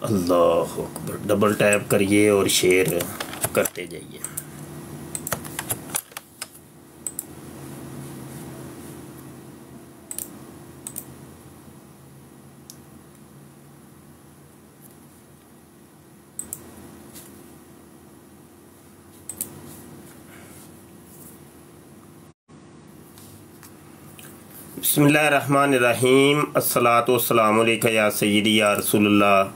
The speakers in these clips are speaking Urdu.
اللہ اکبر، ڈبل ٹیپ کریے اور شیئر کرتے جائیے۔ بسم اللہ الرحمن الرحیم۔ الصلاۃ والسلام علیکہ یا سیدی یا رسول اللہ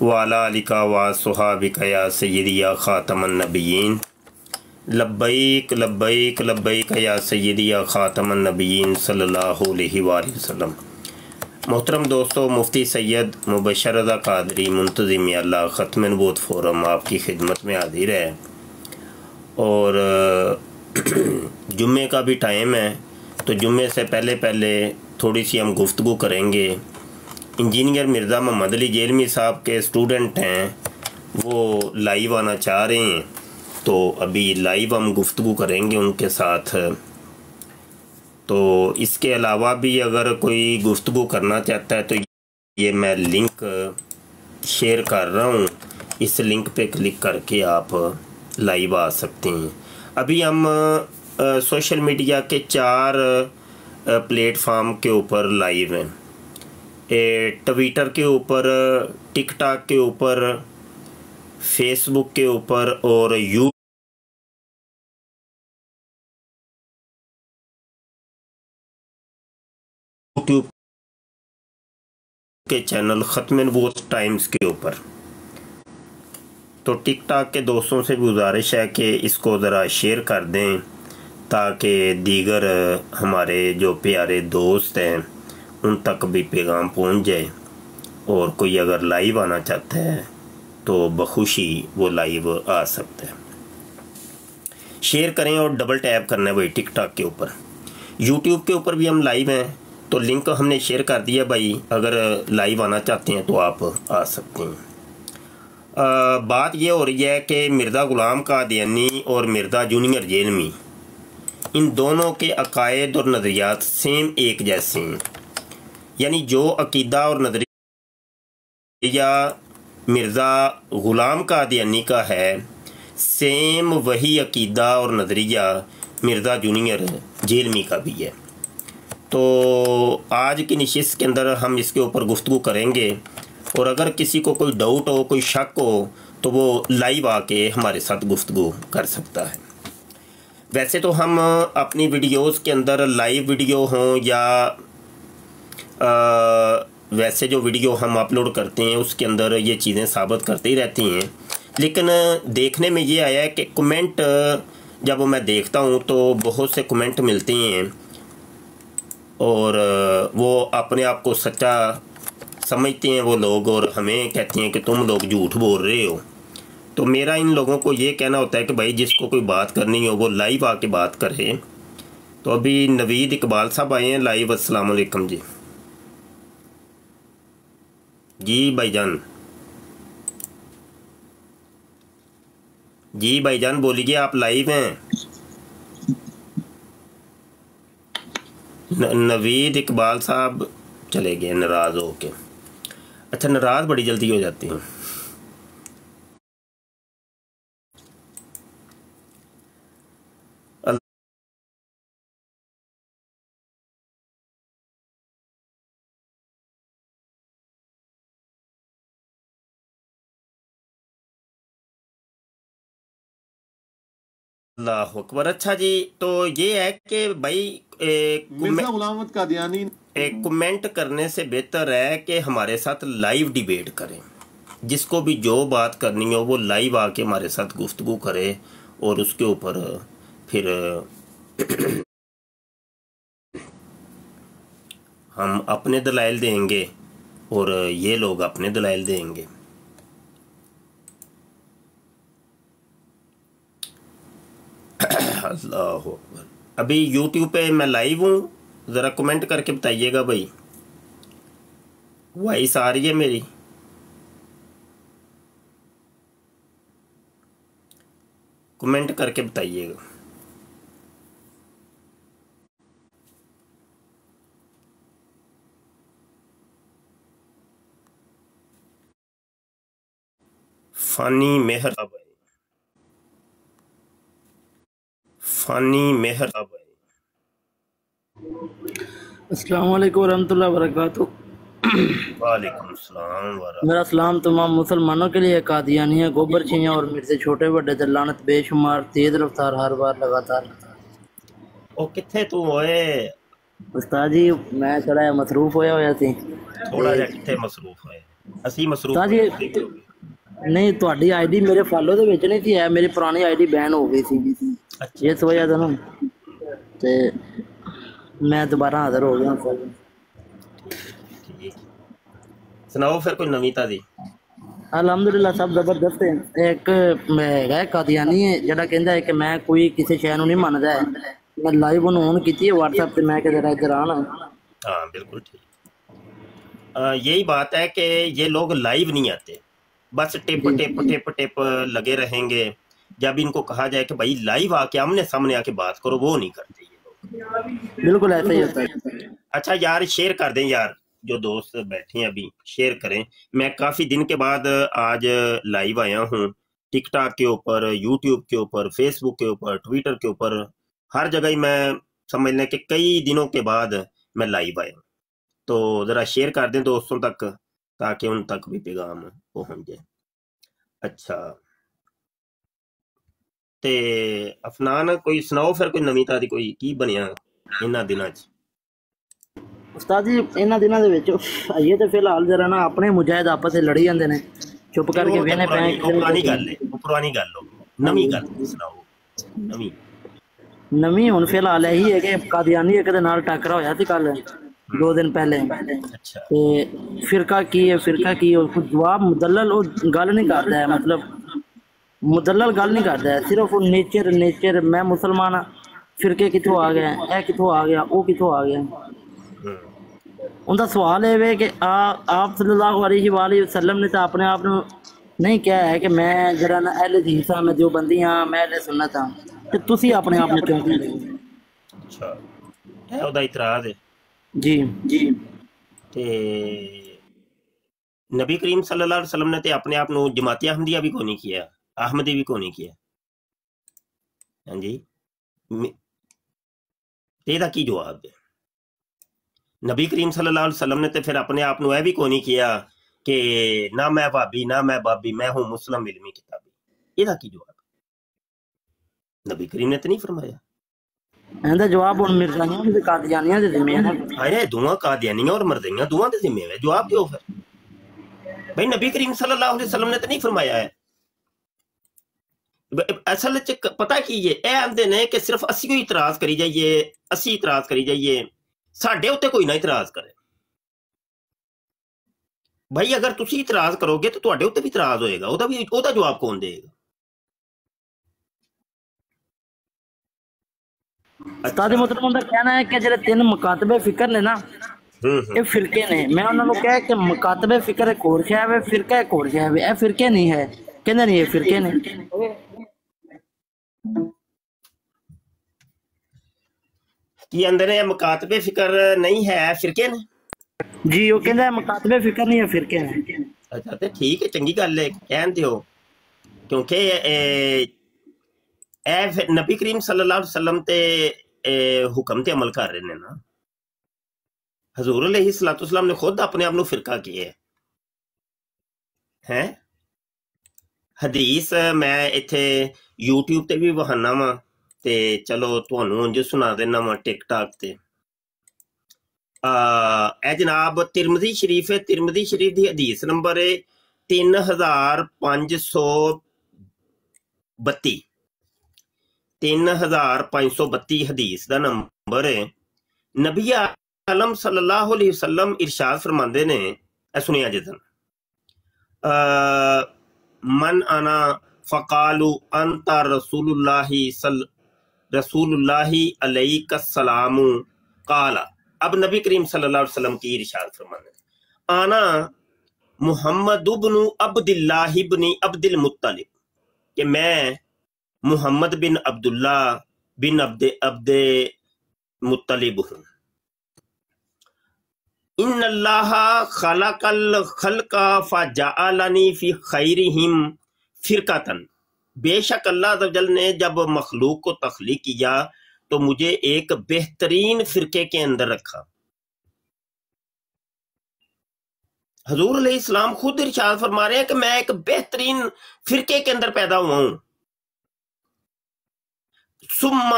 وعلی آلک وصحابک یا سیدی یا خاتم النبیین، لبیک لبیک لبیک یا سیدی یا خاتم النبیین صلی اللہ علیہ وآلہ وسلم۔ محترم دوستو، مفتی سید مبشر رضا قادری منتظم اللہ ختم نبوت فورم آپ کی خدمت میں حاضر ہے، اور جمعے کا بھی ٹائم ہے، تو جمعے سے پہلے تھوڑی سی ہم گفتگو کریں گے۔ انجینئر مرزا محمد علی جیلمی صاحب کے اسٹوڈنٹ ہیں، وہ لائیو آنا چاہ رہے ہیں، تو ابھی لائیو ہم گفتگو کریں گے ان کے ساتھ۔ تو اس کے علاوہ بھی اگر کوئی گفتگو کرنا چاہتا ہے تو یہ میں لنک شیئر کر رہا ہوں، اس لنک پہ کلک کر کے آپ لائیو آ سکتے ہیں۔ ابھی ہم سوشل میڈیا کے 4 پلیٹ فارم کے اوپر لائیو ہیں، ٹویٹر کے اوپر، ٹک ٹاک کے اوپر، فیس بک کے اوپر، اور یوٹیوب کے چینل ختم نبوت ٹائمز کے اوپر۔ تو ٹک ٹاک کے دوستوں سے گزارش ہے کہ اس کو ذرا شیئر کر دیں تاکہ دیگر ہمارے جو پیارے دوست ہیں ان تک بھی پیغام پہنچ جائے، اور کوئی اگر لائیو آنا چاہتا ہے تو بخوشی وہ لائیو آ سکتا ہے۔ شیئر کریں اور ڈبل ٹیپ کرنا ہے بھائی ٹک ٹاک کے اوپر۔ یوٹیوب کے اوپر بھی ہم لائیو ہیں، تو لنک ہم نے شیئر کر دیا بھائی، اگر لائیو آنا چاہتے ہیں تو آپ آ سکتے ہیں۔ بات یہ ہو رہی ہے کہ مرزا غلام قادیانی اور مرزا جونیئر جیلمی، ان دونوں کے عقائد اور نظریات سیم ایک جیسے ہیں، یعنی جو عقیدہ اور نظریہ مرزا غلام قادیانی کا ہے، سیم وہی عقیدہ اور نظریہ مرزا جونیئر جیلمی کا بھی ہے۔ تو آج کی نشست کے اندر ہم اس کے اوپر گفتگو کریں گے، اور اگر کسی کو کوئی ڈاؤٹ ہو، کوئی شک ہو، تو وہ لائیو آ کے ہمارے ساتھ گفتگو کر سکتا ہے۔ ویسے تو ہم اپنی ویڈیوز کے اندر لائیو ویڈیو ہوں یا ویسے جو ویڈیو ہم اپلوڈ کرتے ہیں اس کے اندر یہ چیزیں ثابت کرتے ہی رہتی ہیں، لیکن دیکھنے میں یہ آیا ہے کہ کمنٹ جب میں دیکھتا ہوں تو بہت سے کمنٹ ملتے ہیں، اور وہ اپنے آپ کو سچا سمجھتے ہیں وہ لوگ، اور ہمیں کہتے ہیں کہ تم لوگ جھوٹ بول رہے ہو۔ تو میرا ان لوگوں کو یہ کہنا ہوتا ہے کہ بھائی جس کو کوئی بات کرنی ہو وہ لائیو آ کے بات کرے۔ تو ابھی نوید اقبال صاحب آئے ہیں لائیو۔ السلام علیکم جی۔ جی بھائی جان، جی بھائی جان بولیے، آپ لائیو ہیں۔ نوید اقبال صاحب چلے گئے ناراض ہو کے۔ اچھا، ناراض بڑی جلدی ہو جاتی ہیں۔ اللہ اکبر۔ اچھا جی، تو یہ ہے کہ بھائی مرزا غلام قادیانی کمنٹ کرنے سے بہتر ہے کہ ہمارے ساتھ لائیو ڈیبیٹ کریں، جس کو بھی جو بات کرنی ہو وہ لائیو آ کے ہمارے ساتھ گفتگو کرے، اور اس کے اوپر پھر ہم اپنے دلائل دیں گے اور یہ لوگ اپنے دلائل دیں گے۔ اللہ اکبر۔ ابھی یوٹیوب پہ میں لائیو ہوں، ذرا کمنٹ کر کے بتائیے گا بھائی، وائس آ رہی ہے میری؟ کمنٹ کر کے بتائیے گا۔ فانی مہر السلام علیکم ورحمۃ اللہ وبرکاتہ۔ وعلیکم السلام ورحمۃ میرا سلام تمام مسلمانوں کے لیے۔ قادیانیہ گوبر چھیاں اور مرزے چھوٹے بڑے دلانت بے شمار تیز رفتار ہر بار لگاتار۔ او کتھے تو ہوئے استاد جی میں تھوڑا مصروف ہویا سی۔ تھوڑا جا کتھے مصروف ہوئے؟ اسی مصروف استاد جی نہیں تہاڈی آئی ڈی میرے فالو دے وچ نہیں تھی ہے، میری پرانی آئی ڈی بین ہو گئی سی اس وجہ سے نا تے میں دوبارہ حاضر ہو گیا۔ ٹھیک سناؤ پھر کوئی نویں تازی۔ الحمدللہ سب زبردست ہے۔ ایک ہے قادیانی ہے جڑا کہندا ہے کہ میں کوئی کسی شے نوں نہیں مندا ہے، میں لائیو آن کیتی ہے واٹس ایپ تے، میں کہ ذرا ادھر آنا۔ ہاں بالکل ٹھیک۔ یہی بات ہے کہ یہ لوگ لائیو نہیں آتے، بس ٹپ ٹپ ٹپ ٹپ لگے رہیں گے۔ جب ان کو کہا جائے کہ بھائی لائیو آ کے آمنے سامنے آ کے بات کرو، وہ نہیں کرتے یہ لوگ۔ بالکل ایسا ہی ہوتا ہے۔ اچھا یار شیئر کر دیں یار، جو دوست بیٹھے ہیں ابھی شیئر کریں۔ میں کافی دن کے بعد آج لائیو آیا ہوں، ٹک ٹاک کے اوپر، یوٹیوب کے اوپر، فیس بک کے اوپر، ٹویٹر کے اوپر، ہر جگہ ہی میں سمجھ لیں کہ کئی دنوں کے بعد میں لائیو آیا ہوں۔ تو ذرا شیئر کر دیں دوستوں تک تاکہ ان تک بھی پیغام پہنچ جائے۔ اچھا تے افنان کوئی سناؤ پھر کوئی نویں تازی، کوئی کی بنیا انہاں دناں چ؟ استاد جی انہاں دناں دے وچ یہ تے فی الحال ذرا نا اپنے مجاہد آپس وچ لڑی جاندے نے، چپ کر کے وینے پے۔ پرانی گل ہے، پرانی گل ہو، نویں گل سناؤ نویں۔ نویں ہن فی الحال یہی ہے کہ قادیانی ایک دے نال ٹکرا ہویا سی کل 2 دن پہلے، اچھا تے فرقہ کی ہے اس کو جواب مدلل وہ گل نہیں کرتا ہے، مطلب مدلل گل نہیں کرتا ہے، صرف نیچر میں مسلمان ہاں، فرقے کتوں آ گیا، اے کتوں آ گیا، وہ کتوں آ گیا۔ ان کا سوال ہے کہ آپ صلی اللہ علیہ وآلہ وسلم نے تو اپنے آپ نہیں کہا ہے کہ میں جڑا نا اہل حدیث ہاں، میں دیوبندی ہاں، میں اہل سنت ہاں، تو تسی اپنے آپ نے کیوں کہہ رہے ہو؟ اچھا ہے او دا اعتراض ہے جی تے نبی کریم صلی اللہ علیہ وسلم نے تے اپنے آپ نو جماعت احمدیہ بھی کو نہیں کیا، احمدی بھی کو نہیں کیا۔ ہاں جی تے دا کی جواب ہے؟ نبی کریم صلی اللہ علیہ وسلم نے تے پھر اپنے آپ نو اے بھی کو نہیں کیا کہ نہ میں بابی نہ میں بابی، میں ہوں مسلم علمی کتابی۔ یہ دا کی جواب؟ نبی کریم نے تے نہیں فرمایا۔ ایندا جواب ہن مرزائیاں تے قادیانیاں دے ذمہ ہے۔ ہائے دعاں قادیانیاں اور مردیاں دعاں دے ذمہ ہے، جواب دیو پھر۔ بھائی نبی کریم صلی اللہ علیہ وسلم نے تے نہیں فرمایا ہے۔ اصل چ پتہ کی یہ اے آندے نے کہ صرف اسی کوئی اعتراض کری جائیے، اسی اعتراض کری جائیے، ساڈے اوتے کوئی نہ اعتراض کرے۔ بھائی اگر تسی اعتراض کرو گے تو تواڈے اوتے بھی اعتراض ہوئے گا، او دا جواب کون دے گا؟ استاد محترم دا کہنا ہے کہ جڑے 3 مکاتب فکر نے نا یہ فرقے نے، میں انہوں نے کہا کہ مکاتب فکر ایک اور شے ہے، فرقہ ایک اور شے ہے، اے فرقے نہیں ہے، کہندے نہیں یہ فرقے نے۔ کی اندر مکاتب فکر نہیں ہے فرقے نے؟ جی وہ کہندا ہے مکاتب فکر نہیں ہے، فرقے نے۔ اچھا تے ٹھیک ہے، چنگی گل ہے کہن دیو، کیونکہ اے نبی کریم صلی اللہ علیہ وسلم تے حکم تے عمل کر رہے ہیں نا۔ حضور علیہ الصلوۃ والسلام نے خود اپنے آپ نو فرقہ کیا ہے۔ حدیث میں ایتھے یوٹیوب تے بھی بہانا وا تے چلو تانوں انج سنا دینا وا ٹک ٹاک تے۔ اے جناب ترمذی شریف ہے، ترمذی شریف دی حدیث نمبر 3532، 3532 حدیث دا نمبر ہے۔ نبی عالم صلی اللہ علیہ وسلم ارشاد فرماندے نے، اے سنیا جتن، من انا فقالو انت رسول اللہ علیہ السلام قال۔ اب نبی کریم صلی اللہ علیہ وسلم کی ارشاد فرمانے، آنا محمد بن عبد اللہ بن عبد المطلب، کہ میں محمد بن عبداللہ بن عبد مطلب ہوں۔ ان اللہ خلق الخلق فجعلنی فی خیرہم فرقتن، بے شک اللہ عز و جل نے جب مخلوق کو تخلیق کیا تو مجھے ایک بہترین فرقے کے اندر رکھا۔ حضور علیہ السلام خود ارشاد فرما رہے ہیں کہ میں ایک بہترین فرقے کے اندر پیدا ہوا ہوں۔ ثم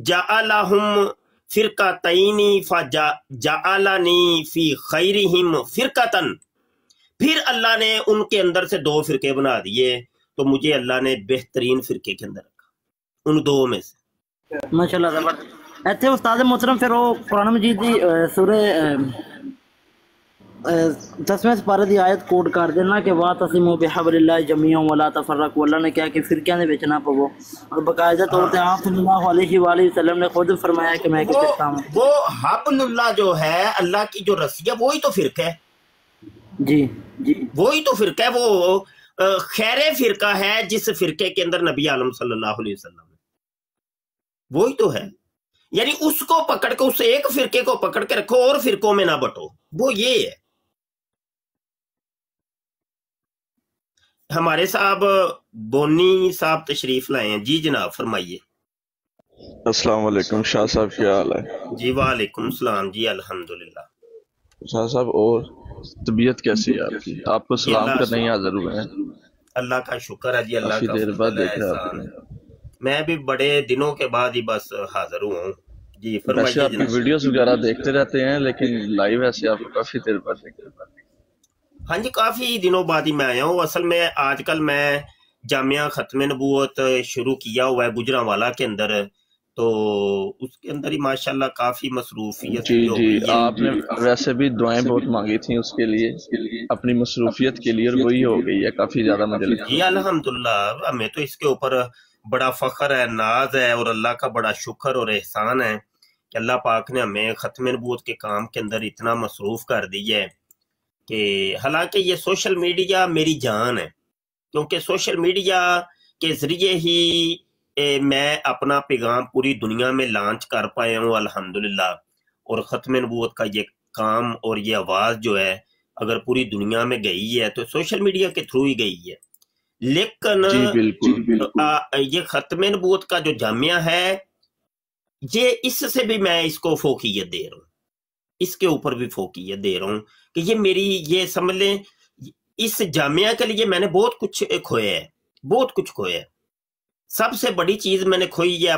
جعلہم فرقتین فجعلنی فی خیرہم فرقتن، پھر اللہ نے ان کے اندر سے 2 فرقے بنا دیے تو مجھے اللہ نے بہترین فرقے کے اندر رکھا ان 2 میں سے۔ ماشاءاللہ زبردست۔ ایتھے استاد محترم پھر وہ قرآن مجید دی سورہ 10ویں سپارے دی آیت کوٹ کر دینا کہ واعتصموا بحبل اللہ جمیعا ولا تفرقوا، اللہ نے کہا کہ فرقیاں دے وچ نہ پو، اور باقاعدہ طور تے آپ صلی اللہ علیہ وآلہ وسلم نے خود فرمایا کہ میں ایک فرقہ ہوں۔ وہ حبل اللہ جو ہے، اللہ کی جو رسی ہے، وہی تو فرقہ ہے۔ جی جی وہی تو فرقہ ہے، وہ خیر فرقہ ہے جس فرقے کے اندر نبی عالم صلی اللہ علیہ وسلم ہے، وہی تو ہے۔ یعنی اس کو پکڑ کے، اس ایک فرقے کو پکڑ کے رکھو اور فرقوں میں نہ بٹو، وہ یہ ہے۔ ہمارے صاحب بونی صاحب تشریف لائے ہیں، جی جناب فرمائیے۔ السلام علیکم شاہ صاحب، کیا حال ہے؟ جی وعلیکم السلام، جی الحمدللہ۔ شاہ صاحب اور طبیعت کیسی ہے آپ کی؟ آپ کو سلام کرنے ہی حاضر ہوئے ہیں۔ اللہ کا شکر ہے جی، اللہ کافی کا دیر بعد فضل ہے، دیکھا آپ احسان نے۔ ہے۔ میں بھی بڑے دنوں کے بعد ہی بس حاضر ہوا ہوں۔ جی ویسے فرمائیے آپ کی جناب۔ ویڈیوز وغیرہ دیکھتے رہتے ہیں لیکن لائیو ایسے آپ کو کافی دیر بعد دیکھتے ہیں۔ ہاں جی، کافی دنوں بعد ہی میں آیا ہوں۔ اصل میں آج کل میں جامعہ ختم نبوت شروع کیا ہوا ہے گجرانوالہ کے اندر، تو اس کے اندر ہی ماشاءاللہ کافی مصروفیت جی ہو جی، گئی ہے۔ آپ نے ویسے بھی دعائیں بہت مانگی تھیں اس کے لیے، اپنی مصروفیت کے لیے، اور وہی ہو گئی ہے کافی زیادہ مجھے لگتا جی الحمدللہ، ہمیں تو اس کے اوپر بڑا فخر ہے، ناز ہے، اور اللہ کا بڑا شکر اور احسان ہے کہ اللہ پاک نے ہمیں ختم نبوت کے کام کے اندر اتنا مصروف کر دی ہے کہ حالانکہ یہ سوشل میڈیا میری جان ہے، کیونکہ سوشل میڈیا کے ذریعے ہی میں اپنا پیغام پوری دنیا میں لانچ کر پایا ہوں الحمدللہ، اور ختم نبوت کا یہ کام اور یہ آواز جو ہے اگر پوری دنیا میں گئی ہے تو سوشل میڈیا کے تھرو ہی گئی ہے۔ لیکن جی بالکل، یہ ختم نبوت کا جو جامعہ ہے، یہ اس سے بھی میں اس کو فوقیت دے رہا ہوں، اس کے اوپر بھی فوقیت دے رہا ہوں کہ یہ میری، یہ سمجھ لیں اس جامعہ کے لیے میں نے بہت کچھ کھویا ہے، بہت کچھ کھویا ہے۔ سب سے بڑی چیز میں نے کھوئی ہے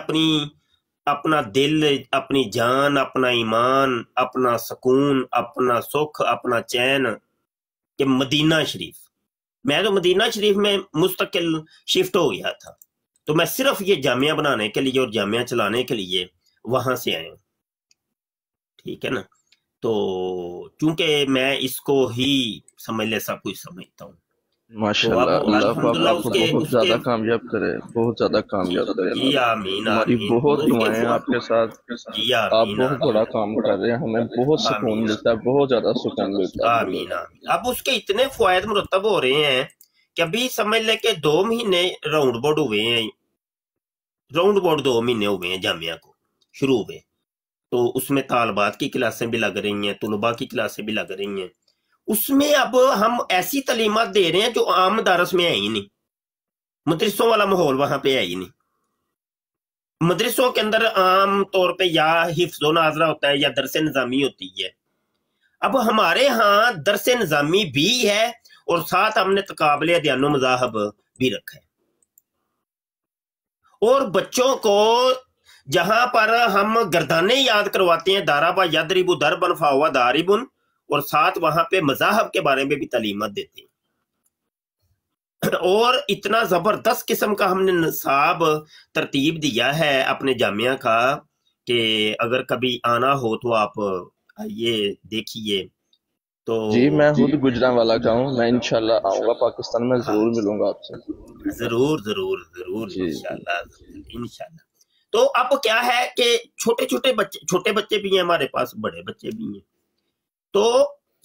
اپنا دل، اپنی جان، اپنا ایمان، اپنا سکون، اپنا سکھ، اپنا چین، کہ مدینہ شریف، میں تو مدینہ شریف میں مستقل شفٹ ہو گیا تھا، تو میں صرف یہ جامعہ بنانے کے لیے اور جامعہ چلانے کے لیے وہاں سے آیا ہوں، ٹھیک ہے نا۔ تو چونکہ میں اس کو ہی سمجھ لے سب کچھ سمجھتا ہوں، ماشاءاللہ، اللہ آپ کو بہت زیادہ کامیاب کرے، بہت زیادہ کامیاب کرے۔ جی آمین ہماری آمین، بہت دعائیں ہیں آپ کے ساتھ، جی آپ آمین بہت بڑا کام کر رہے ہیں، ہمیں بہت سکون ملتا ہے، بہت زیادہ سکون ملتا ہے۔ آمین آمین۔ اب اس کے اتنے فوائد مرتب ہو رہے ہیں کہ ابھی سمجھ لے کہ 2 مہینے راؤنڈ بورڈ ہوئے ہیں، راؤنڈ بورڈ 2 مہینے ہوئے ہیں جامعہ کو شروع ہوئے، تو اس میں طالبات کی کلاسیں بھی لگ رہی ہیں، طلباء کی کلاسیں بھی لگ رہی ہیں۔ اس میں اب ہم ایسی تعلیمات دے رہے ہیں جو عام دارس میں ہے ہی نہیں، مدرسوں والا ماحول وہاں پہ ہے ہی نہیں۔ مدرسوں کے اندر عام طور پہ یا حفظ و ناظرہ ہوتا ہے یا درس نظامی ہوتی ہے، اب ہمارے ہاں درس نظامی بھی ہے اور ساتھ ہم نے تقابل ادیان و مذاہب بھی رکھا ہے، اور بچوں کو جہاں پر ہم گردانے یاد کرواتے ہیں، دارابا یدربو دربن فاوا داربن، اور ساتھ وہاں پہ مذاہب کے بارے میں بھی تعلیمات دیتے ہیں، اور اتنا زبردست قسم کا ہم نے نصاب ترتیب دیا ہے اپنے جامعہ کا کہ اگر کبھی آنا ہو تو آپ آئیے دیکھیے۔ تو جی میں خود گجرانوالہ کا ہوں، میں انشاءاللہ آؤں گا پاکستان میں، ضرور ملوں گا آپ سے۔ ضرور ضرور ضرور، جی انشاءاللہ انشاءاللہ۔ تو اب کیا ہے کہ چھوٹے بچے بھی ہیں ہمارے پاس، بڑے بچے بھی ہیں، تو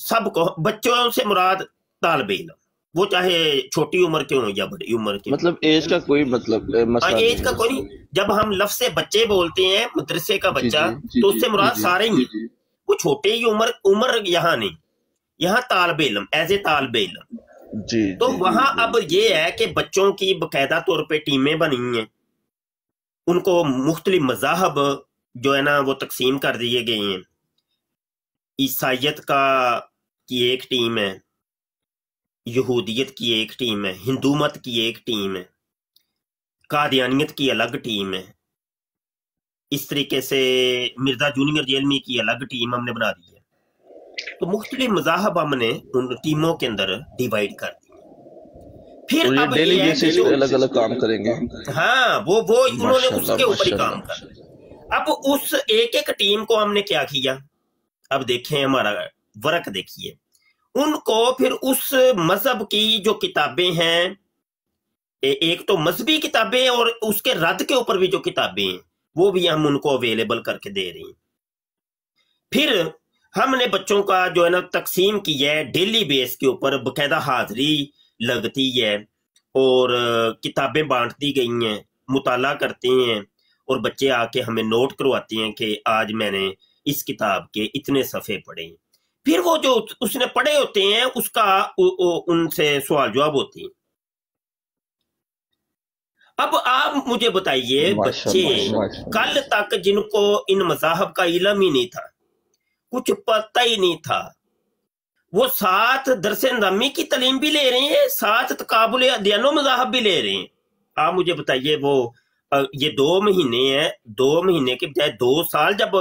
سب کو، بچوں سے مراد طالب علم، وہ چاہے چھوٹی عمر کے ہوں یا بڑی عمر کے، مطلب ایج کا کوئی مطلب مسئلہ نہیں؟ ایج کا کوئی نہیں۔ جب ہم لفظ بچے بولتے ہیں مدرسے کا بچہ، تو اس سے مراد سارے ہی ہیں، وہ چھوٹے ہی عمر یہاں نہیں، یہاں طالب علم، ایز اے طالب علم، جی تو جی وہاں اب یہ ہے کہ بچوں کی باقاعدہ طور پہ ٹیمیں بنی ہیں، ان کو مختلف مذاہب جو ہے نا وہ تقسیم کر دیے گئے ہیں. عیسائیت کی ایک ٹیم ہے، یہودیت کی ایک ٹیم ہے، ہندو مت کی ایک ٹیم ہے، قادیانیت کی الگ ٹیم ہے. اس طریقے سے مرزا جونیئر جیلمی کی الگ ٹیم ہم نے بنا دی ہے. تو مختلف مذاہب ہم نے ان ٹیموں کے اندر ڈیوائیڈ کر دی. پھر اور یہ اب ڈیلی یہ ہے کہ بیسس جو پہ الگ الگ کام کریں گے. ہاں وہ انہوں نے ماشاء اس اللہ کے اوپر ہی ماشاء کام اللہ. کر. اب اس ایک ایک ٹیم کو ہم نے کیا کیا، اب دیکھیں ہمارا ورک دیکھیے. ان کو پھر اس مذہب کی جو کتابیں ہیں، ایک تو مذہبی کتابیں اور اس کے رد کے اوپر بھی جو کتابیں ہیں وہ بھی ہم ان کو اویلیبل کر کے دے رہے ہیں. پھر ہم نے بچوں کا جو ہے نا تقسیم کی ہے ڈیلی بیس کے اوپر، باقاعدہ حاضری لگتی ہے اور کتابیں بانٹ دی گئی ہیں، مطالعہ کرتے ہیں اور بچے آ کے ہمیں نوٹ کرواتے ہیں کہ آج میں نے اس کتاب کے اتنے صفحے پڑھے ہیں. پھر وہ جو اس نے پڑھے ہوتے ہیں اس کا ان سے سوال جواب ہوتے ہیں. اب آپ مجھے بتائیے، ماشاء بچے اللہ ماشاء اللہ. کل تک جن کو ان مذاہب کا علم ہی نہیں تھا، کچھ پتہ ہی نہیں تھا، وہ ساتھ درس نظامی کی تعلیم بھی لے رہے ہیں، ساتھ تقابل ادیان و مذاہب بھی لے رہے ہیں. آپ مجھے بتائیے وہ یہ 2 مہینے ہیں، 2 مہینے کے بجائے 2 سال جب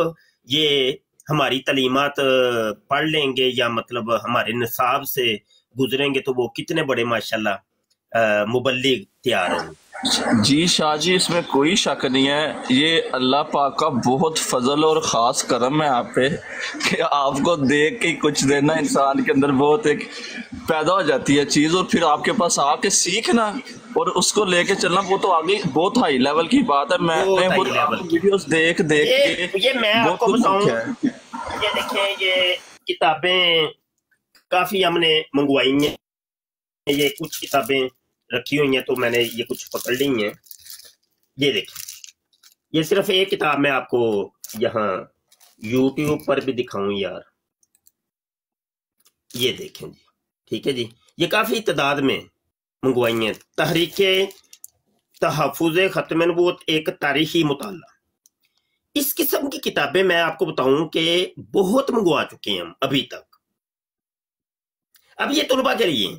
یہ ہماری تعلیمات پڑھ لیں گے یا مطلب ہمارے نصاب سے گزریں گے تو وہ کتنے بڑے ماشاءاللہ مبلغ تیار ہوں گے. جی شاہ جی، اس میں کوئی شک نہیں ہے، یہ اللہ پاک کا بہت فضل اور خاص کرم ہے آپ پہ کہ آپ کو دیکھ کے کچھ دینا انسان کے اندر بہت ایک پیدا ہو جاتی ہے چیز، اور پھر آپ کے پاس آ کے سیکھنا اور اس کو لے کے چلنا، وہ تو آگے بہت ہائی لیول کی بات ہے. میں نے ویڈیوز دیکھ کے یہ میں آپ بہت کو کچھ بتاؤں، سیکھا ہے. یہ دیکھیں یہ کتابیں کافی ہم نے منگوائی ہیں، یہ کچھ کتابیں رکھی ہوئی ہیں تو میں نے یہ کچھ پکڑ لی ہیں. یہ دیکھیں، یہ صرف ایک کتاب میں آپ کو یہاں یوٹیوب پر بھی دکھاؤں یار. یہ دیکھیں جی، ٹھیک ہے جی، یہ کافی تعداد میں منگوائی ہیں. تحریک تحفظ ختم نبوت ایک تاریخی مطالعہ. اس قسم کی کتابیں میں آپ کو بتاؤں کہ بہت منگوا چکے ہیں ہم ابھی تک. اب یہ طلباء کے لیے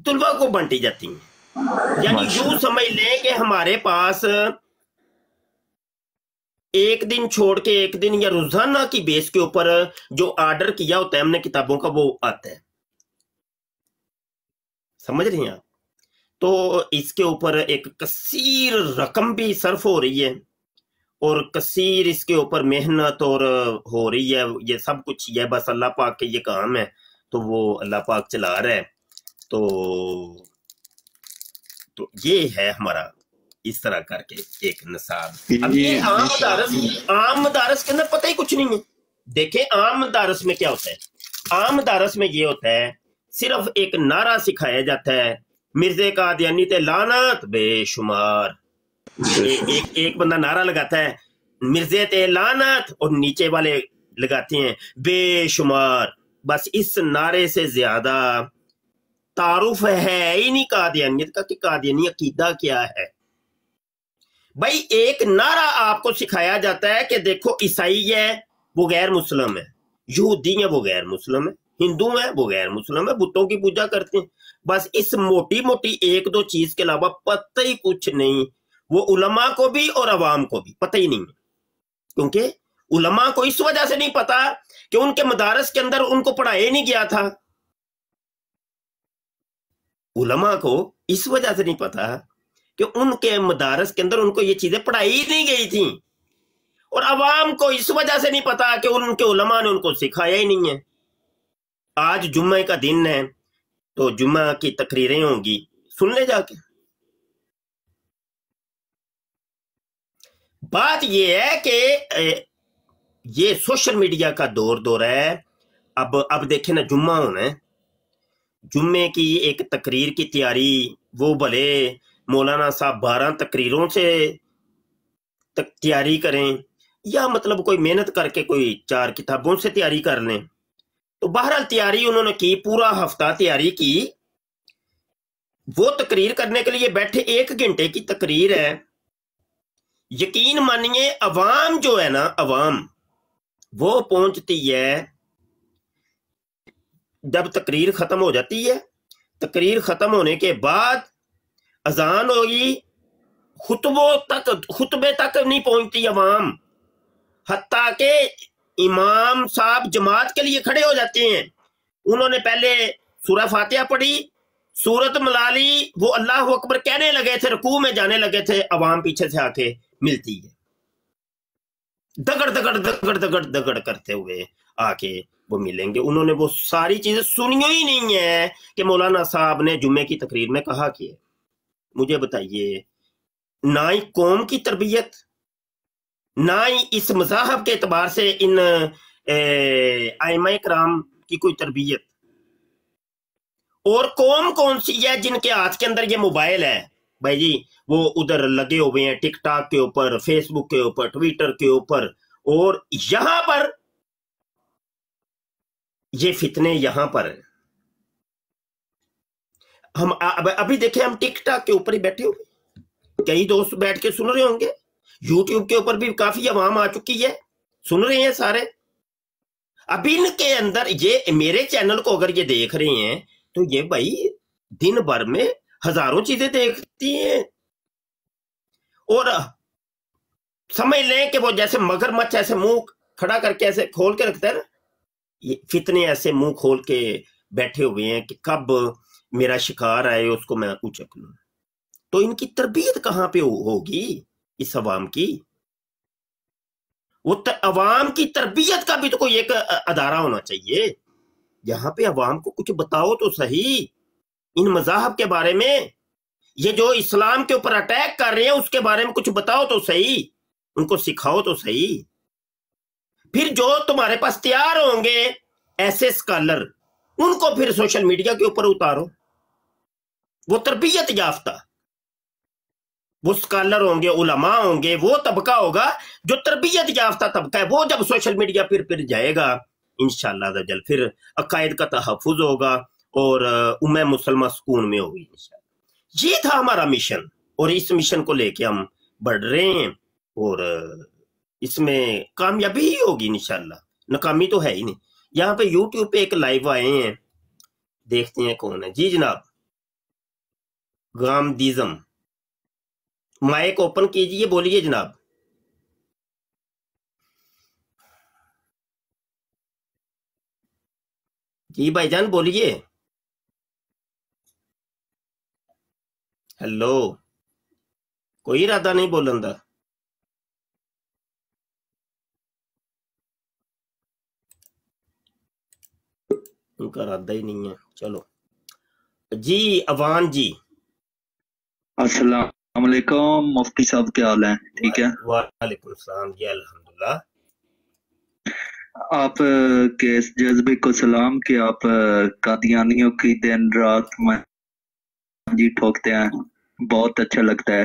طلباء کو بانٹی جاتی ہیں. یعنی یوں سمجھ لیں کہ ہمارے پاس ایک دن چھوڑ کے ایک دن یا روزانہ کی بیس کے اوپر جو آرڈر کیا ہوتا ہے ہم نے کتابوں کا وہ آتا ہے. سمجھ رہے ہیں آپ؟ تو اس کے اوپر ایک کثیر رقم بھی صرف ہو رہی ہے اور کثیر اس کے اوپر محنت اور ہو رہی ہے. یہ سب کچھ یہ بس اللہ پاک کے یہ کام ہے تو وہ اللہ پاک چلا رہا ہے. تو یہ ہے ہمارا اس طرح کر کے ایک نصاب. اب یہ عام مدارس کے اندر پتہ ہی کچھ نہیں ہے. دیکھیں عام مدارس میں کیا ہوتا ہے، عام مدارس میں یہ ہوتا ہے صرف ایک نعرہ سکھایا جاتا ہے، مرزے قادیانی تے لعنت بے شمار. ایک بندہ نعرہ لگاتا ہے مرزے تے لعنت اور نیچے والے لگاتے ہیں بے شمار. بس اس نعرے سے زیادہ تعارف ہے ہی نہیں قادیانیت کا کہ قادیانی عقیدہ کیا ہے. بھائی ایک نعرہ آپ کو سکھایا جاتا ہے کہ دیکھو عیسائی ہے وہ غیر مسلم ہے، یہودی ہے وہ غیر مسلم ہے، ہندو ہے وہ غیر مسلم ہے، بتوں کی پوجا کرتے ہیں. بس اس موٹی موٹی 1-2 چیز کے علاوہ پتہ ہی کچھ نہیں. وہ علماء کو بھی اور عوام کو بھی پتہ ہی نہیں ہے، کیونکہ علماء کو اس وجہ سے نہیں پتا کہ ان کے مدارس کے اندر ان کو پڑھایا نہیں گیا تھا. علماء کو اس وجہ سے نہیں پتا کہ ان کے مدارس کے اندر ان کو یہ چیزیں پڑھائی نہیں گئی تھیں، اور عوام کو اس وجہ سے نہیں پتا کہ ان کے علماء نے ان کو سکھایا ہی نہیں ہے. آج جمعہ کا دن ہے تو جمعہ کی تقریریں ہوں گی، سن لے جا کے. بات یہ ہے کہ یہ سوشل میڈیا کا دور ہے. اب دیکھیں نا، جمعہ ہونا ہے، جمعے کی ایک تقریر کی تیاری، وہ بھلے مولانا صاحب 12 تقریروں سے تیاری کریں یا مطلب کوئی محنت کر کے کوئی 4 کتابوں سے تیاری کر لیں. تو بہرحال تیاری انہوں نے کی، پورا ہفتہ تیاری کی وہ تقریر کرنے کے لیے بیٹھے، 1 گھنٹے کی تقریر ہے، یقین مانیے عوام جو ہے نا، عوام وہ پہنچتی ہے جب تقریر ختم ہو جاتی ہے، تقریر ختم ہونے کے بعد اذان ہوگی، خطبے تک نہیں پہنچتی عوام، حتیٰ کہ امام صاحب جماعت کے لیے کھڑے ہو جاتے ہیں، انہوں نے پہلے سورہ فاتحہ پڑھی، سورت ملالی، وہ اللہ اکبر کہنے لگے تھے، رکوع میں جانے لگے تھے، عوام پیچھے سے آ کے ملتی ہے، دگڑ دگڑ دگڑ دگڑ دگڑ کرتے ہوئے آ کے وہ ملیں گے۔ انہوں نے وہ ساری چیزیں سنی ہی نہیں ہے کہ مولانا صاحب نے جمعے کی تقریر میں کہا کہ مجھے بتائیے، نہ ہی قوم کی تربیت، نہ ہی اس مذاہب کے اعتبار سے ان ائمہ کرام کی کوئی تربیت، اور قوم کون سی ہے جن کے ہاتھ کے اندر یہ موبائل ہے بھائی جی، وہ ادھر لگے ہوئے ہیں ٹک ٹاک کے اوپر، فیس بک کے اوپر، ٹویٹر کے اوپر، اور یہاں پر یہ فتنے یہاں پر ہیں۔ ہم ابھی دیکھیں، ہم ٹک ٹاک کے اوپر ہی بیٹھے ہوئے، کئی دوست بیٹھ کے سن رہے ہوں گے، یوٹیوب کے اوپر بھی کافی عوام آ چکی ہے، سن رہے ہیں سارے۔ اب ان کے اندر یہ میرے چینل کو اگر یہ دیکھ رہے ہیں تو یہ بھائی دن بھر میں ہزاروں چیزیں دیکھتی ہیں، اور سمجھ لیں کہ وہ جیسے مگر مچھ ایسے منہ کھڑا کر کے ایسے کھول کے رکھتا ہے نا، یہ فتنے ایسے منہ کھول کے بیٹھے ہوئے ہیں کہ کب میرا شکار آئے اس کو میں اچک لوں۔ تو ان کی تربیت کہاں پہ ہوگی اس عوام کی؟ وہ عوام کی تربیت کا بھی تو کوئی ایک ادارہ ہونا چاہیے، یہاں پہ عوام کو کچھ بتاؤ تو صحیح ان مذاہب کے بارے میں، یہ جو اسلام کے اوپر اٹیک کر رہے ہیں اس کے بارے میں کچھ بتاؤ تو صحیح، ان کو سکھاؤ تو صحیح۔ پھر جو تمہارے پاس تیار ہوں گے ایسے اسکالر، ان کو پھر سوشل میڈیا کے اوپر اتارو، وہ تربیت یافتہ، وہ اسکالر ہوں گے، علماء ہوں گے، وہ طبقہ ہوگا جو تربیت یافتہ طبقہ ہے، وہ جب سوشل میڈیا پھر جائے گا انشاءاللہ جل، پھر عقائد کا تحفظ ہوگا اور امہ مسلمہ سکون میں ہوگی انشاءاللہ۔ یہ تھا ہمارا مشن، اور اس مشن کو لے کے ہم بڑھ رہے ہیں، اور اس میں کامیابی ہی ہوگی انشاءاللہ، ناکامی تو ہے ہی نہیں۔ یہاں پہ یوٹیوب پہ ایک لائیو آئے ہیں، دیکھتے ہیں کون ہے۔ جی جناب، گامدیزم، مائک اوپن کیجئے، بولیے جناب۔ جی بھائی جان بولیے۔ ہیلو، کوئی ارادہ نہیں بولن دا؟ ان کا ارادہ ہی نہیں ہے، چلو جی۔ اوان جی، السلام علیکم مفتی صاحب، کیا حال ہے؟ ٹھیک ہے؟ وعلیکم السلام جی، الحمدللہ۔ آپ کے اس جذبے کو سلام کہ آپ قادیانیوں کی دن رات جی ٹھوکتے ہیں، بہت اچھا لگتا ہے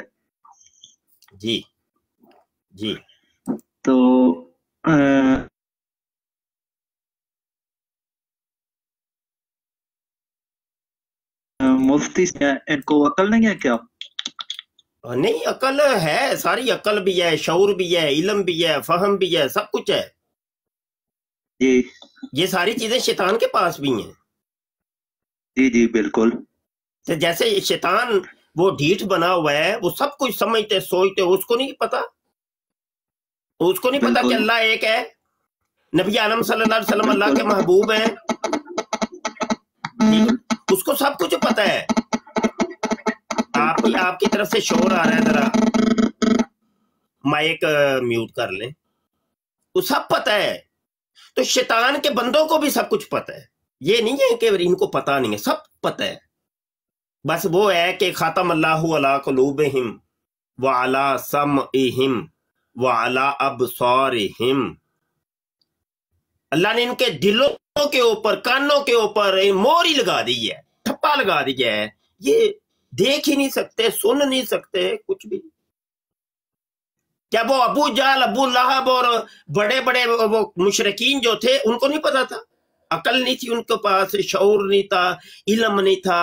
جی جی۔ تو مفتی ان کو عقل نہیں ہے کیا؟ نہیں، عقل ہے، ساری عقل بھی ہے، شعور بھی ہے، علم بھی ہے، فہم بھی ہے، سب کچھ ہے جی۔ یہ ساری چیزیں شیطان کے پاس بھی ہیں۔ جی جی بالکل۔ تو جیسے شیطان وہ ڈھیٹ بنا ہوا ہے، وہ سب کچھ سمجھتے سوچتے، اس کو نہیں پتا، اس کو نہیں پتا کہ اللہ ایک ہے، نبی عالم صلی اللہ علیہ وسلم اللہ کے محبوب ہیں، اس کو سب کچھ پتا ہے۔ آپ کی طرف سے شور آ رہا ہے، ذرا مائک میوٹ کر لیں۔ وہ سب پتا ہے، تو شیطان کے بندوں کو بھی سب کچھ پتا ہے، یہ نہیں ہے کہ ان کو پتا نہیں ہے، سب پتا ہے۔ بس وہ ہے کہ ختم اللہ علی قلوبہم وعلی سمعہم وعلی ابصارہم، اللہ نے ان کے دلوں کے اوپر، کانوں کے اوپر مور ہی لگا دی ہے، ٹھپا لگا دیا ہے، یہ دیکھ ہی نہیں سکتے، سن نہیں سکتے کچھ بھی۔ کیا وہ ابو جہل، ابو لہب اور بڑے بڑے وہ مشرکین جو تھے ان کو نہیں پتا تھا؟ عقل نہیں تھی ان کے پاس، شعور نہیں تھا، علم نہیں تھا،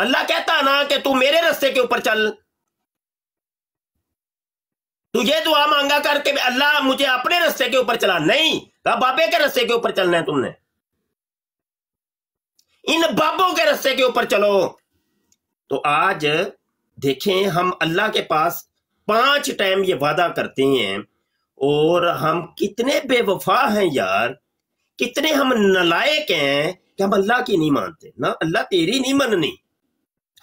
اللہ کہتا نا کہ تو میرے رستے کے اوپر چل، تو یہ دعا مانگا کر کے اللہ مجھے اپنے رستے کے اوپر چلا، نہیں کہا بابے کے رستے کے اوپر چلنا ہے تم نے، ان بابوں کے رستے کے اوپر چلو۔ تو آج دیکھیں ہم اللہ کے پاس 5 ٹائم یہ وعدہ کرتے ہیں، اور ہم کتنے بے وفا ہیں یار، کتنے ہم نالائق ہیں کہ ہم اللہ کی نہیں مانتے، نہ اللہ تیری نہیں مننی۔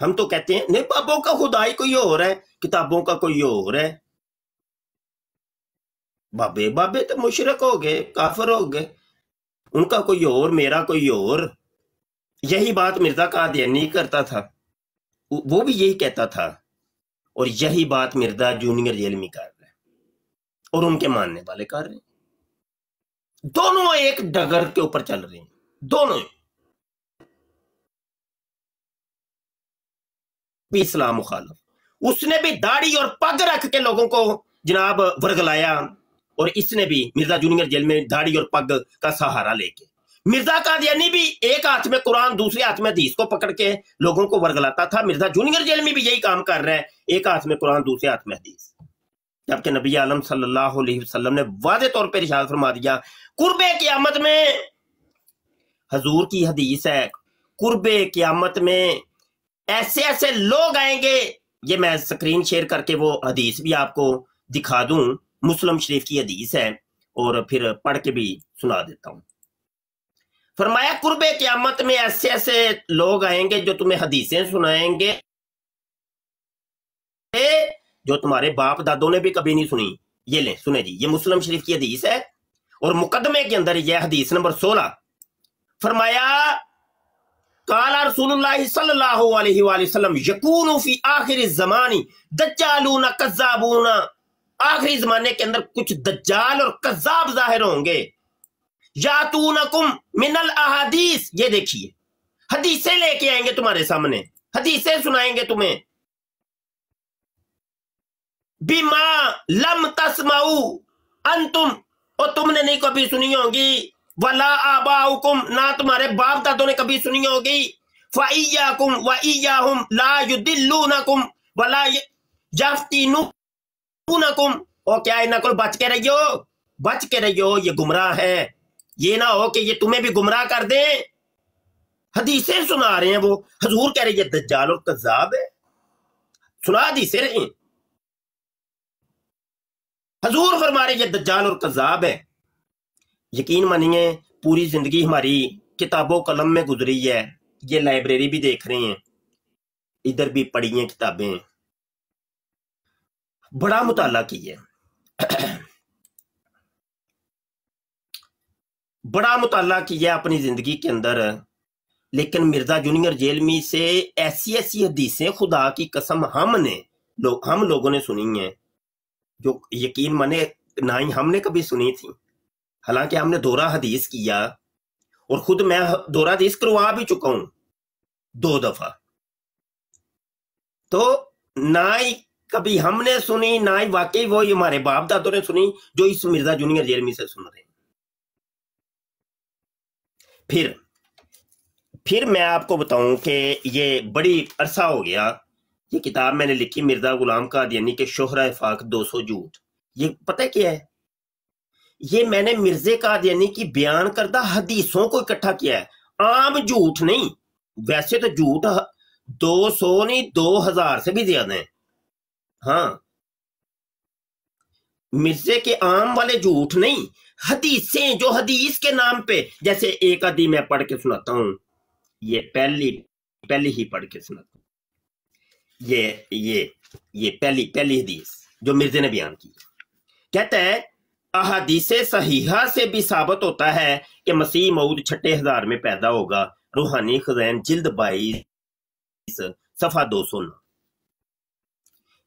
ہم تو کہتے ہیں نہیں بابوں کا خدا ہی کوئی اور ہے، کتابوں کا کوئی اور ہے، بابے تو مشرک ہو گئے، کافر ہو گئے، ان کا کوئی اور، میرا کوئی اور۔ یہی بات مرزا قادیانی کرتا تھا، وہ بھی یہی کہتا تھا، اور یہی بات مرزا جونیئر جیلمی کر رہے ہیں، اور ان کے ماننے والے کر رہے ہیں، دونوں ایک ڈگر کے اوپر چل رہے ہیں، دونوں بھی اسلام مخالف۔ اس نے بھی داڑھی اور پگ رکھ کے لوگوں کو جناب ورگلایا، اور اس نے بھی مرزا جونیئر جیل میں داڑھی اور پگ کا سہارا لے کے، مرزا قادیانی بھی ایک ہاتھ میں قرآن دوسرے ہاتھ میں حدیث کو پکڑ کے لوگوں کو ورگلاتا تھا، مرزا جونیئر جیل میں بھی یہی کام کر رہا ہے، ایک ہاتھ میں قرآن دوسرے ہاتھ میں حدیث۔ جبکہ نبی عالم صلی اللہ علیہ وسلم نے واضح طور پہ ارشاد فرما دیا، قرب قیامت میں، حضور کی حدیث ہے، قرب قیامت میں ایسے ایسے لوگ آئیں گے، یہ میں سکرین شیئر کر کے وہ حدیث بھی آپ کو دکھا دوں، مسلم شریف کی حدیث ہے، اور پھر پڑھ کے بھی سنا دیتا ہوں۔ فرمایا قرب قیامت میں ایسے ایسے لوگ آئیں گے جو تمہیں حدیثیں سنائیں گے جو تمہارے باپ دادوں نے بھی کبھی نہیں سنی۔ یہ لیں سنیں جی، یہ مسلم شریف کی حدیث ہے، اور مقدمے کے اندر یہ حدیث نمبر 16 فرمایا قال رسول اللہ صلی اللہ علیہ وآلہ وسلم یکون فی آخر الزمان دجالون کذابون، آخری زمانے کے اندر کچھ دجال اور کذاب ظاہر ہوں گے، یاتونکم من الاحادیث، یہ دیکھیے حدیثیں لے کے آئیں گے تمہارے سامنے، حدیثیں سنائیں گے تمہیں، بما لم تسمعوا انتم، اور تم نے نہیں کبھی سنی ہوگی، ولا آباؤکم، نہ تمہارے باپ دادوں نے کبھی سنی ہوگی، فَإِيَّاكُمْ وَإِيَّاهُمْ لَا يُدِلُّونَكُمْ وَلَا يَفْتِنُونَكُمْ، اور کیا انہاں کو بچ کے رہیو، بچ کے رہیو، یہ گمراہ ہے، یہ نہ ہو کہ یہ تمہیں بھی گمراہ کر دیں۔ حدیثیں سنا رہے ہیں وہ، حضور کہہ رہے یہ دجال اور کذاب ہے، سنا حدیثیں رہے ہیں، حضور فرما رہے یہ دجال اور کذاب ہے۔ یقین مانیے پوری زندگی ہماری کتابوں قلم میں گزری ہے، یہ لائبریری بھی دیکھ رہے ہیں، ادھر بھی پڑھی ہیں کتابیں، بڑا مطالعہ کیے، بڑا مطالعہ کیا اپنی زندگی کے اندر، لیکن مرزا جونیئر جیلمی سے ایسی ایسی حدیثیں خدا کی قسم ہم لوگوں نے سنی ہیں جو یقین مانے نہ ہی ہم نے کبھی سنی تھی، حالانکہ ہم نے دورہ حدیث کیا، اور خود میں دورہ حدیث کروا بھی چکا ہوں 2 دفعہ، تو نہ ہی کبھی ہم نے سنی، نہ ہی واقعی وہی ہمارے باپ دادوں نے سنی جو اس مرزا جونیئر جیلمی سے سن رہے ہیں۔ پھر میں آپ کو بتاؤں کہ یہ بڑی عرصہ ہو گیا، یہ کتاب میں نے لکھی مرزا غلام قادیانی کے شہرہ فاق 200 جھوٹ، یہ پتہ کیا ہے؟ یہ میں نے مرزا قادیانی کی بیان کردہ حدیثوں کو اکٹھا کیا ہے، عام جھوٹ نہیں، ویسے تو جھوٹ 200 نہیں 2000 سے بھی زیادہ ہیں، ہاں مرزے کے عام والے جھوٹ نہیں، حدیثیں جو حدیث کے نام پہ، جیسے ایک حدیث میں پڑھ کے سناتا ہوں، یہ پہلی ہی پڑھ کے سناتا ہوں، یہ پہلی حدیث جو مرزے نے بیان کی، کہتا ہے احادیث صحیحہ سے بھی ثابت ہوتا ہے کہ مسیح موعود 6000 میں پیدا ہوگا، روحانی خزائن جلد 22 صفحہ 209۔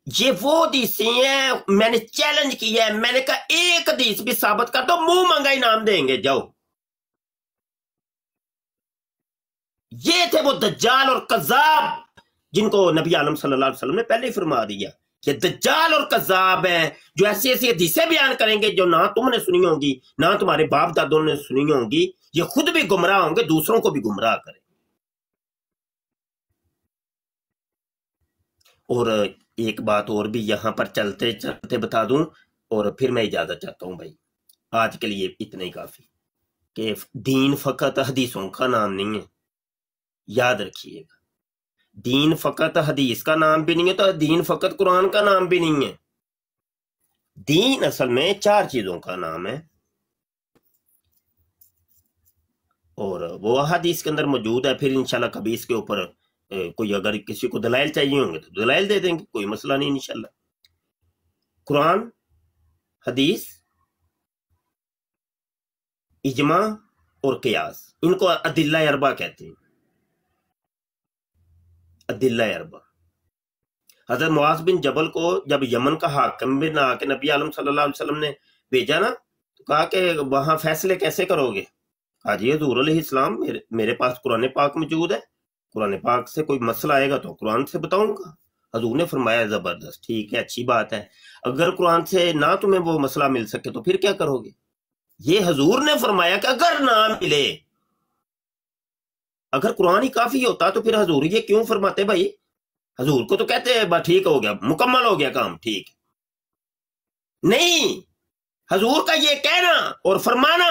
یہ وہ حدیثیں ہیں، میں نے چیلنج کیا ہے، میں نے کہا ایک حدیث بھی ثابت کر دو، منہ مانگا انعام دیں گے، جاؤ۔ یہ تھے وہ دجال اور کذاب جن کو نبی عالم صلی اللہ علیہ وسلم نے پہلے ہی فرما دیا کہ دجال اور کذاب ہیں جو ایسی ایسی حدیثیں بیان کریں گے جو نہ تم نے سنی ہوں گی، نہ تمہارے باپ دادوں نے سنی ہوں گی، یہ خود بھی گمراہ ہوں گے، دوسروں کو بھی گمراہ کریں۔ اور ایک بات اور بھی یہاں پر چلتے چلتے بتا دوں اور پھر میں اجازت چاہتا ہوں بھائی، آج کے لیے اتنا ہی کافی، کہ دین فقط حدیثوں کا نام نہیں ہے، یاد رکھیے گا، دین فقط حدیث کا نام بھی نہیں ہے تو دین فقط قرآن کا نام بھی نہیں ہے، دین اصل میں 4 چیزوں کا نام ہے، اور وہ حدیث کے اندر موجود ہے۔ پھر انشاءاللہ کبھی اس کے اوپر کوئی اگر کسی کو دلائل چاہیے ہوں گے تو دلائل دے دیں گے، کوئی مسئلہ نہیں انشاءاللہ۔ قرآن، حدیث، اجماع اور قیاس، ان کو ادلہ اربع کہتے ہیں، ادلہ اربع۔ حضرت معاذ بن جبل کو جب یمن کا حاکم بنا کے نبی عالم صلی اللہ علیہ وسلم نے بھیجا نا، تو کہا کہ وہاں فیصلے کیسے کرو گے؟ کہا جی حضور علیہ السلام میرے پاس قرآن پاک موجود ہے، قرآن پاک سے کوئی مسئلہ آئے گا تو قرآن سے بتاؤں گا۔ حضور نے فرمایا زبردست، ٹھیک ہے، اچھی بات ہے، اگر قرآن سے نہ تمہیں وہ مسئلہ مل سکے تو پھر کیا کرو گے؟ یہ حضور نے فرمایا کہ اگر نہ ملے، اگر قرآن ہی کافی ہوتا تو پھر حضور یہ کیوں فرماتے بھائی؟ حضور کو تو کہتے ہیں ٹھیک ہو گیا، مکمل ہو گیا کام، ٹھیک نہیں، حضور کا یہ کہنا اور فرمانا،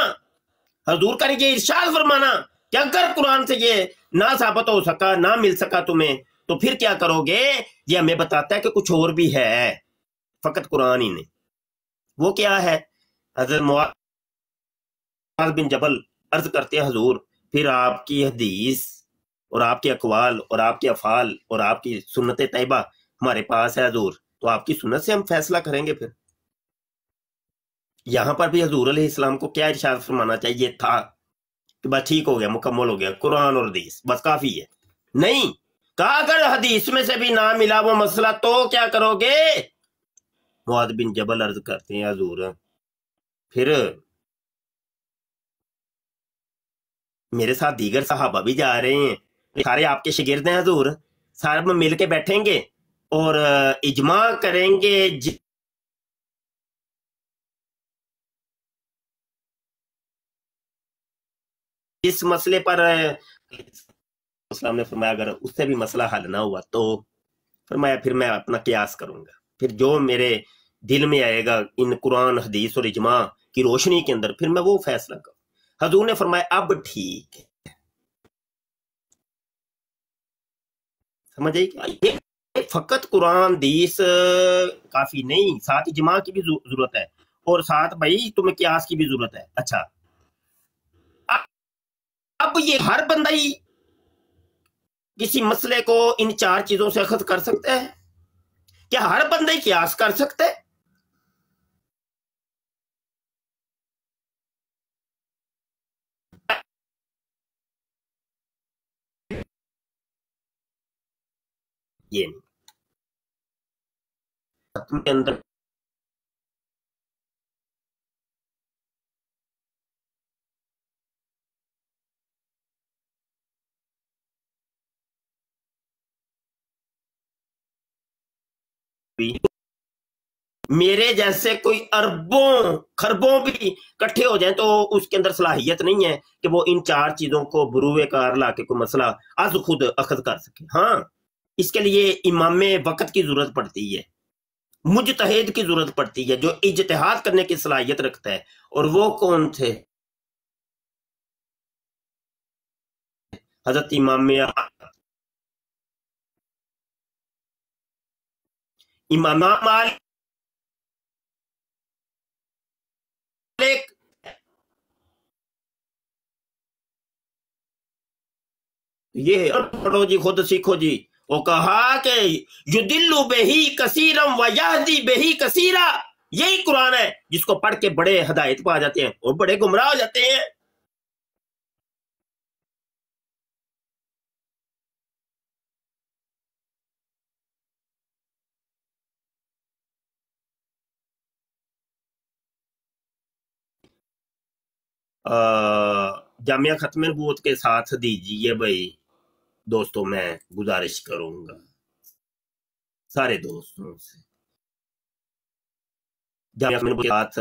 حضور کا یہ ارشاد فرمانا کہ اگر قرآن سے یہ نہ ثابت ہو سکا، نہ مل سکا تمہیں تو پھر کیا کرو گے، یہ ہمیں بتاتا ہے کہ کچھ اور بھی ہے، فقط قرآن ہی نہیں۔ وہ کیا ہے؟ حضرت معاذ بن جبل عرض کرتے ہیں حضور پھر آپ کی حدیث اور آپ کے اقوال اور آپ کے افعال اور آپ کی سنت طیبہ ہمارے پاس ہے حضور، تو آپ کی سنت سے ہم فیصلہ کریں گے۔ پھر یہاں پر بھی حضور علیہ السلام کو کیا ارشاد فرمانا چاہیے تھا کہ بس ٹھیک ہو گیا، مکمل ہو گیا، قرآن اور حدیث بس کافی ہے، نہیں، کہا اگر حدیث میں سے بھی نہ ملا وہ مسئلہ تو کیا کرو گے؟ معاذ بن جبل عرض کرتے ہیں حضور پھر میرے ساتھ دیگر صحابہ بھی جا رہے ہیں، سارے آپ کے شاگرد ہیں حضور، سارے مل کے بیٹھیں گے اور اجماع کریں گے، جس مسئلے پر اسلام نے فرمایا اگر اس سے بھی مسئلہ حل نہ ہوا تو فرمایا پھر میں اپنا قیاس کروں گا، پھر جو میرے دل میں آئے گا ان قرآن حدیث اور اجماع کی روشنی کے اندر پھر میں وہ فیصلہ کروں۔ حضور نے فرمایا اب ٹھیک ہے، سمجھ آئی؟ کہ فقط قرآن حدیث کافی نہیں، ساتھ اجماع کی بھی ضرورت ہے اور ساتھ بھائی تمہیں قیاس کی بھی ضرورت ہے۔ اچھا اب یہ ہر بندہ ہی کسی مسئلے کو ان 4 چیزوں سے اخذ کر سکتا ہے؟ کیا ہر بندہ ہی قیاس کر سکتا ہے؟ یہ نہیں، ختم کے اندر بھی میرے جیسے کوئی اربوں خربوں بھی کٹھے ہو جائیں تو اس کے اندر صلاحیت نہیں ہے کہ وہ ان 4 چیزوں کو بروئے کار لا کے کوئی مسئلہ از خود اخذ کر سکے۔ ہاں اس کے لیے امام وقت کی ضرورت پڑتی ہے، مجتہد کی ضرورت پڑتی ہے جو اجتہاد کرنے کی صلاحیت رکھتا ہے، اور وہ کون تھے؟ حضرت امام مالک یہ پڑھو جی، خود سیکھو جی، وہ کہا کہ یدل بہی کثیرم و یہدی بہی کثیرا، یہی قرآن ہے جس کو پڑھ کے بڑے ہدایت پا جاتے ہیں اور بڑے گمراہ ہو جاتے ہیں۔ جامعہ ختم نبوت کے ساتھ دیجیے بھائی دوستوں، میں گزارش کروں گا سارے دوستوں سے، جامعہ ختم نبوت کے ساتھ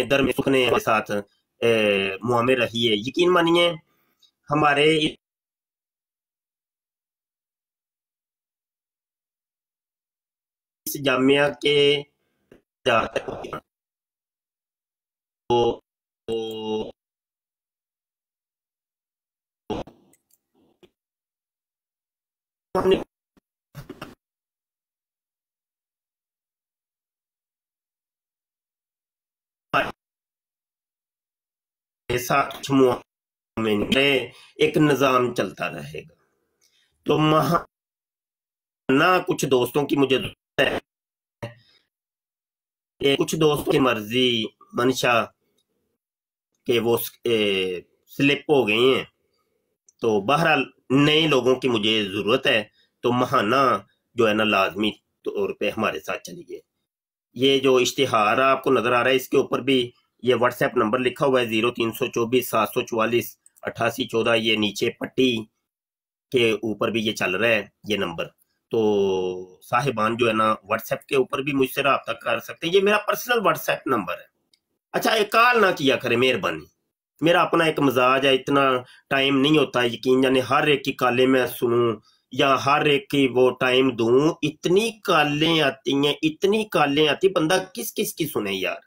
در میں سکھنے کے ساتھ معامر رہیے۔ یقین مانیے ہمارے اس جامعہ کے ایک نظام چلتا رہے گا. تو کچھ دوستوں کی مجھے کچھ دوستوں کی مرضی منشا کہ وہ سلپ ہو گئی ہیں، تو بہرحال نئے لوگوں کی مجھے ضرورت ہے. تو ماہانہ جو ہے نا لازمی طور پہ ہمارے ساتھ چلیے. یہ جو اشتہار آپ کو نظر آ رہا ہے اس کے اوپر بھی یہ واٹس ایپ نمبر لکھا ہوا ہے 0324 744 8814. یہ نیچے پٹی کے اوپر بھی یہ چل رہا ہے یہ نمبر. تو صاحبان جو ہے نا واٹس ایپ کے اوپر بھی مجھ سے رابطہ کر سکتے ہیں. یہ میرا پرسنل واٹس ایپ نمبر ہے. اچھا ایک کال نہ کیا کرے مہربانی، میرا اپنا ایک مزاج ہے، اتنا ٹائم نہیں ہوتا یقین یعنی ہر ایک کی کالیں میں سنوں یا ہر ایک کی وہ ٹائم دوں. اتنی کالیں آتی ہیں، اتنی کالیں آتی، بندہ کس کس کی سنے یار.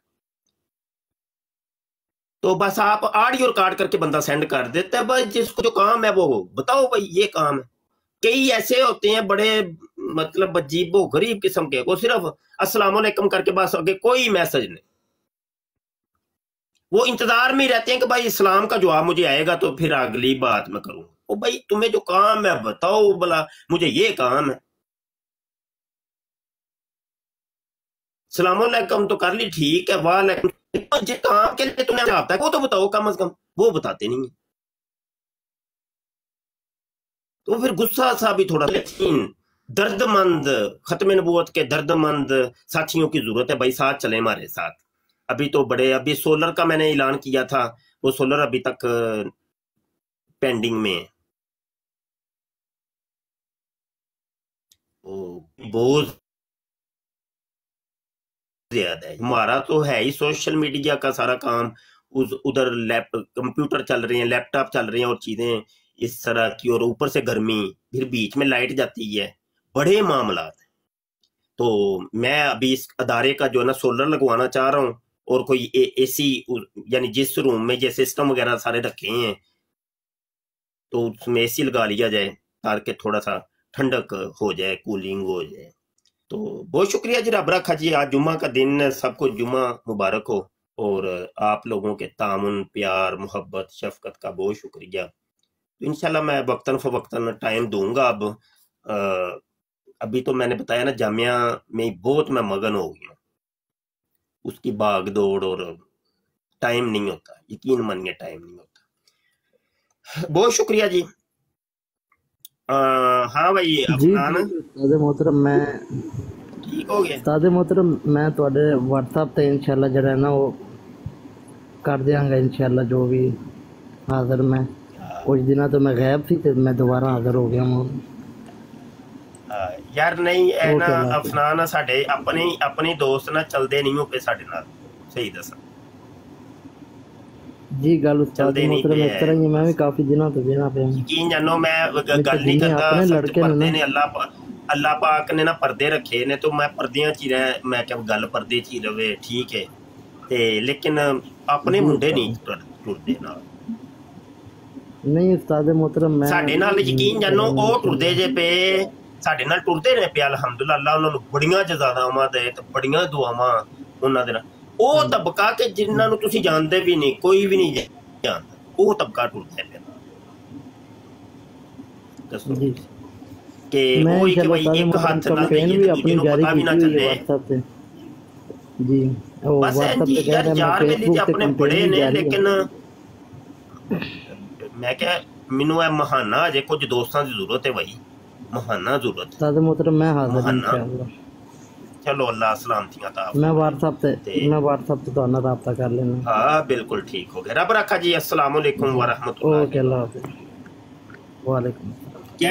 تو بس آپ آڈیو ریکارڈ کر کے بندہ سینڈ کر دیتا ہے، بھائی جس کو جو کام ہے وہ بتاؤ بھائی یہ کام ہے. کئی ایسے ہوتے ہیں بڑے مطلب عجیب و غریب قسم کے، وہ صرف السلام علیکم کر کے بس آگے کوئی میسج نہیں. وہ انتظار میں ہی رہتے ہیں کہ بھائی اسلام کا جواب مجھے آئے گا تو پھر اگلی بات میں کروں. او بھائی تمہیں جو کام ہے بتاؤ، بلا مجھے یہ کام ہے. السلام علیکم تو کر لی ٹھیک ہے، وعلیکم جس کام کے لیے تمہیں آتا ہے وہ تو بتاؤ کم از کم. وہ بتاتے نہیں ہیں تو پھر غصہ سا بھی تھوڑا. لیکن درد مند ختم نبوت کے درد مند ساتھیوں کی ضرورت ہے بھائی، ساتھ چلیں ہمارے ساتھ. ابھی تو ابھی سولر کا میں نے اعلان کیا تھا، وہ سولر ابھی تک پینڈنگ میں ہے. بہت زیادہ ہے. ہمارا تو ہے ہی سوشل میڈیا کا سارا کام، ادھر کمپیوٹر چل رہے ہیں، لیپ ٹاپ چل رہے ہیں اور چیزیں اس طرح کی، اور اوپر سے گرمی، پھر بیچ میں لائٹ جاتی ہے، بڑے معاملات ہیں. تو میں ابھی اس ادارے کا جو ہے نا سولر لگوانا چاہ رہا ہوں، اور کوئی اے سی یعنی جس روم میں یہ سسٹم وغیرہ سارے رکھے ہیں تو اس میں اے سی لگا لیا جائے تاکہ تھوڑا سا ٹھنڈک ہو جائے، کولنگ ہو جائے. تو بہت شکریہ جی، رب رکھا جی. آج جمعہ کا دن ہے، سب کو جمعہ مبارک ہو، اور آپ لوگوں کے تعاون، پیار، محبت، شفقت کا بہت شکریہ. تو انشاءاللہ میں وقتاً فوقتاً ٹائم دوں گا. اب ابھی تو میں نے بتایا نا جامعہ میں بہت میں مگن ہو گیا، اس کی بھاگ دوڑ، اور ٹائم نہیں ہوتا، یقین مانیے ٹائم نہیں ہوتا. بہت شکریہ جی. ہاں بھائی افنان استاد محترم میں ٹھیک ہو گیا. استاد محترم میں تواڈے واٹس ایپ تے انشاءاللہ جڑا ہے نا وہ کر دیاں گا انشاءاللہ جو بھی حاضر. میں کچھ دنوں تو میں غائب تھی تے میں دوبارہ حاضر ہو گیا ہوں یار. نہیں اے نا افنان ساڈے اپنی دوست نہ چلدے نہیں ہو پے ساڈے نال، صحیح دساں جی. گل استاد محترم اس طرح ہی میں بھی کافی دنوں تو دینا پیا. یقین جانو میں گل نہیں کرتا، سب پردے نے اللہ پاک نے نا پردے رکھے نے، تو میں پردیاں چ رہ میں کہ گل پردے چ رہے ٹھیک ہے. لیکن اپنے منڈے نہیں ٹردے نال. نہیں استاد محترم میں ساڈے نال یقین جانو او ٹردے جے پے، ساڈے نال ٹردے رہے پے الحمدللہ. اللہ انہاں نوں بڑیاں جزاواں دے تے بڑیاں دعاواں انہاں دے. او طبقہ کہ جنہاں نوں تسی جاندے بھی نہیں، کوئی بھی نہیں جاندا، او طبقہ ٹردے پے دسو کہ وہی کہ بھائی ایک ہاتھ نال بھی اپنی جاری کی ہوئی ہے WhatsApp تے. جی بس یار میری تے اپنے بڑے نے، لیکن میں کہ مینوں اے ماہانہ اجے کچھ دوستاں دی ضرورت ہے بھائی، ماہانہ ضرورت ہے. استاد محترم میں حاضر انشاءاللہ. چلو اللہ سلامتی عطا. میں واٹس ایپ تے تہاڈے نال رابطہ کر لینا. ہاں بالکل ٹھیک ہو گیا. رب رکھا جی. السلام علیکم ورحمۃ اللہ. اوکے اللہ حافظ. وعلیکم السلام. کیا